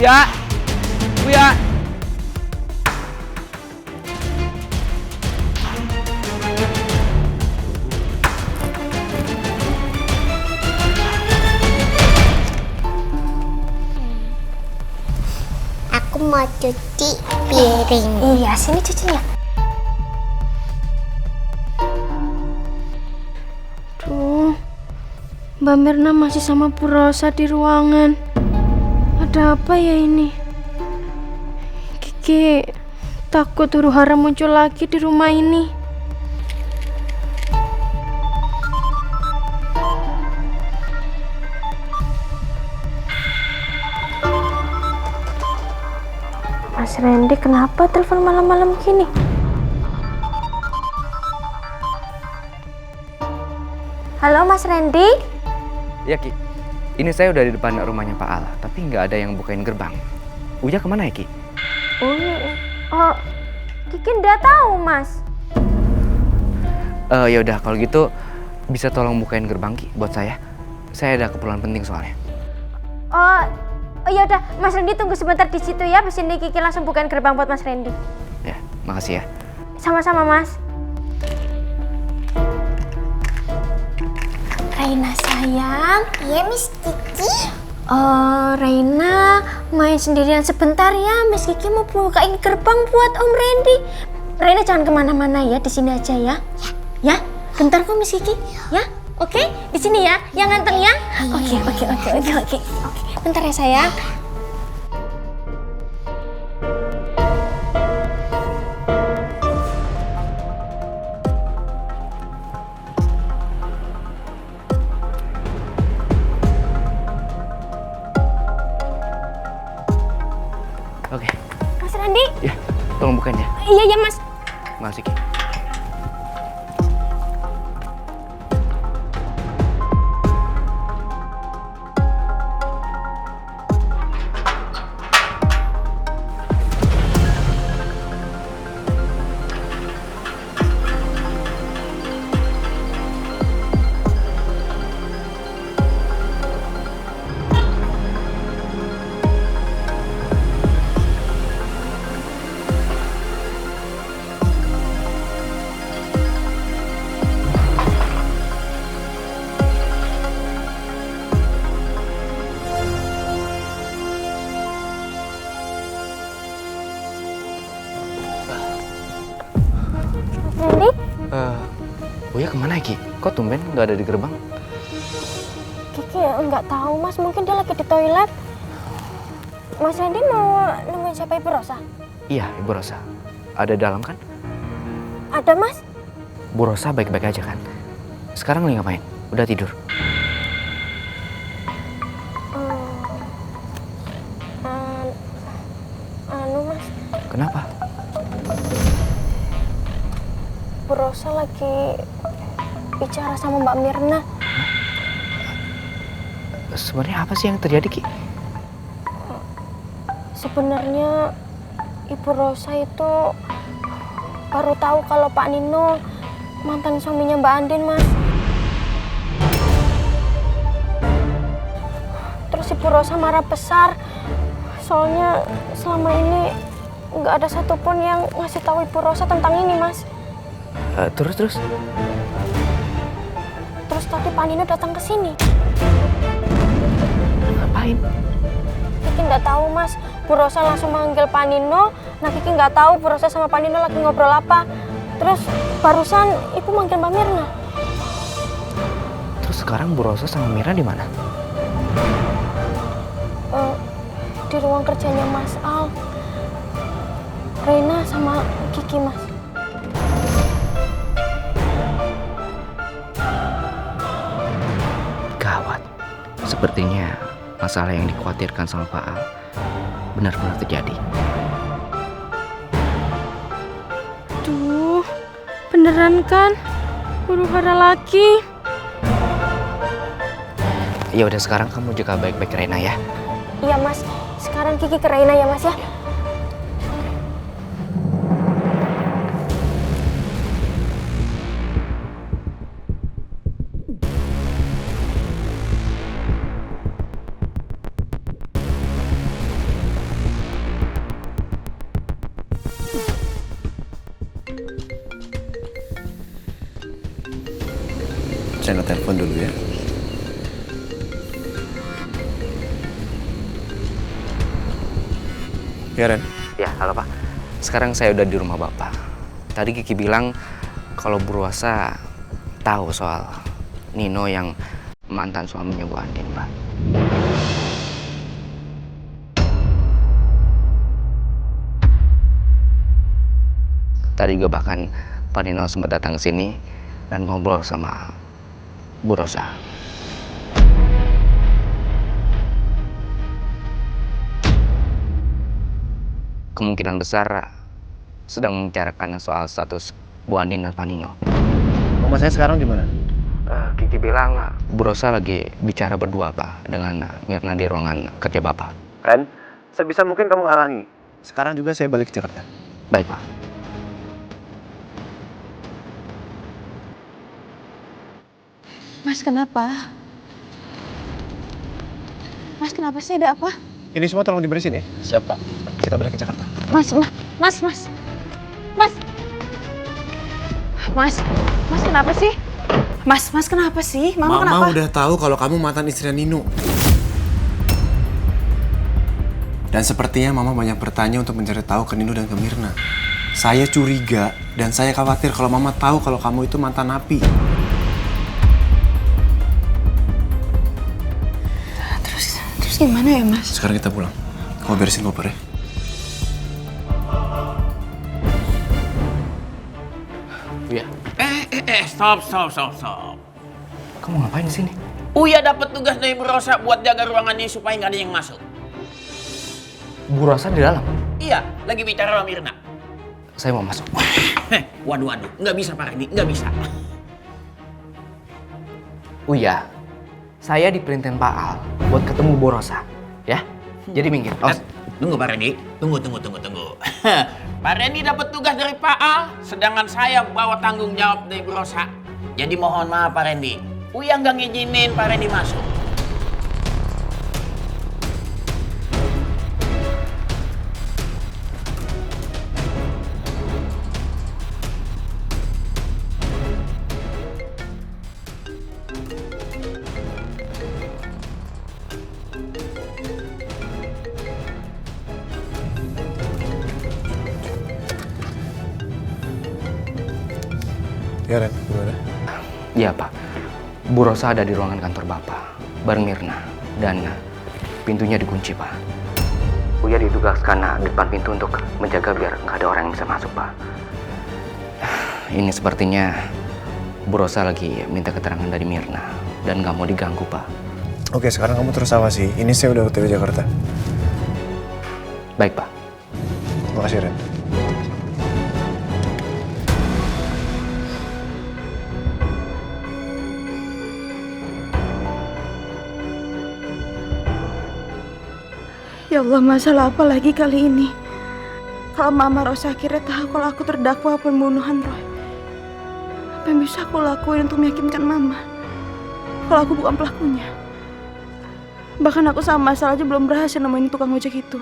Buya, Buya. Aku mau cuci piring. Iya, sini cucinya. Duh, Mbak Mirna masih sama Bu Rosa di ruangan. Ada apa ya ini? Kiki takut huru hara muncul lagi di rumah ini. Mas Randy kenapa telepon malam-malam gini? Halo Mas Randy? Ya Ki, ini saya udah di depan rumahnya Pak Al, tapi nggak ada yang bukain gerbang. Uya kemana ya Ki? Oh, Kiki nggak tahu Mas. Ya udah kalau gitu bisa tolong bukain gerbang Ki buat saya. Saya ada keperluan penting soalnya. Oh ya udah, Mas Randy tunggu sebentar di situ ya. Abis ini Kiki langsung bukain gerbang buat Mas Randy. Ya, makasih ya. Sama-sama Mas. Reina sayang. Iya, Miss Kiki. Reina main sendirian sebentar ya. Miss Kiki mau bukain gerbang buat Om Randy. Reina jangan kemana-mana ya, di sini aja ya. Ya, bentar kok Miss Kiki. Ya, oke, di sini ya. Yang ganteng ya. Oke. Bentar ya sayang. Oke. Mas Randy. Ya, tolong bukain ya. Iya Mas. Makasih Ki. Randy? Buya kemana ya Ki? Kok tumben nggak ada di gerbang? Kiki nggak tahu Mas, mungkin dia lagi di toilet. Mas Randy mau nemuin siapa Ibu Rosa? Iya, Ibu Rosa. Ada dalam kan? Ada Mas. Bu Rosa baik-baik aja kan? Sekarang lagi ngapain? Udah tidur? Mas, Kenapa? Bu Rosa lagi bicara sama Mbak Mirna. Sebenarnya apa sih yang terjadi Ki? Sebenarnya Ibu Rosa itu baru tahu kalau Pak Nino mantan suaminya Mbak Andin, Mas. Terus Ibu Rosa marah besar. Soalnya selama ini nggak ada satupun yang ngasih tahu Ibu Rosa tentang ini, Mas. Terus? Terus tadi Pak Nino datang ke sini. Ngapain? Kiki nggak tahu, Mas. Bu Rosa langsung manggil Pak Nino. Nah, Kiki nggak tahu Bu Rosa sama Pak Nino lagi ngobrol apa. Terus barusan Ibu manggil Mbak Mirna. Terus sekarang Bu Rosa sama Mira di mana? Di ruang kerjanya Mas Al. Reina sama Kiki, Mas. Gawat. Sepertinya masalah yang dikhawatirkan sama Pak Al benar-benar terjadi. Duh, beneran kan? Huru-hara lagi. Ya udah sekarang kamu jaga baik-baik Reina ya. Iya, Mas. Sekarang Kiki ke Reina ya, Mas ya. Mama telepon dulu ya. Ya, Ren. Ya, halo Pak. Sekarang saya udah di rumah Bapak. Tadi Kiki bilang kalau Bu Rosa tahu soal Nino yang mantan suaminya Bu Andin, Pak. Tadi juga bahkan Pak Nino sempat datang ke sini dan ngobrol sama Bu Rosa. Kemungkinan besar sedang membicarakan soal status Bu Andin dan Pak Nino. Mama saya sekarang di mana? Kiki bilang Bu Rosa lagi bicara berdua Pak dengan Mirna di ruangan kerja Bapak. Ren, sebisa mungkin kamu halangi. Sekarang juga saya balik ke Jakarta. Baik Pak. Mas, kenapa? Mas, kenapa sih? Ada apa? Ini semua tolong diberesin ya. Siap Pak. Kita balik ke Jakarta. Mas. Mas, kenapa sih? Mas, kenapa sih? Mama kenapa? udah tahu kalau kamu mantan istrinya Nino. Dan sepertinya Mama banyak bertanya untuk mencari tahu ke Nino dan ke Mirna. Saya curiga dan saya khawatir kalau Mama tahu kalau kamu itu mantan napi. Terus gimana ya, Mas? Sekarang kita pulang. Kamu beresin koper ya. Iya. Stop. Kamu ngapain di sini? Uya dapat tugas dari Bu Rosa buat jaga ruangan ini supaya nggak ada yang masuk. Bu Rosa di dalam. Iya, lagi bicara sama Mirna. Saya mau masuk. Waduh, nggak bisa Pak Randy, nggak bisa. Uya, saya diperintahin Pak Al buat ketemu Bu Rosa, ya. Jadi minggir. Tunggu Pak Randy, tunggu. Pak Randy dapat tugas dari Pak Al, sedangkan saya bawa tanggung jawab dari Bu Rosa. Jadi mohon maaf Pak Randy, Uya nggak ngizinin Pak Randy masuk. Ya Ren, gimana? Iya Pak. Bu Rosa ada di ruangan kantor Bapak bareng Mirna dan pintunya dikunci Pak. Uya ditugaskan di depan pintu untuk menjaga biar nggak ada orang yang bisa masuk Pak. Ini sepertinya Bu Rosa lagi minta keterangan dari Mirna dan nggak mau diganggu Pak. Oke, sekarang kamu terus awasi. Ini saya udah OTW Jakarta. Baik Pak. Makasih Ren. Ya Allah, masalah apa lagi kali ini? Kalau Mama Rosa akhirnya tahu kalau aku terdakwa pembunuhan Roy, apa yang bisa aku lakuin untuk meyakinkan Mama kalau aku bukan pelakunya? Bahkan aku sama Mas aja belum berhasil nemuin tukang ojek itu.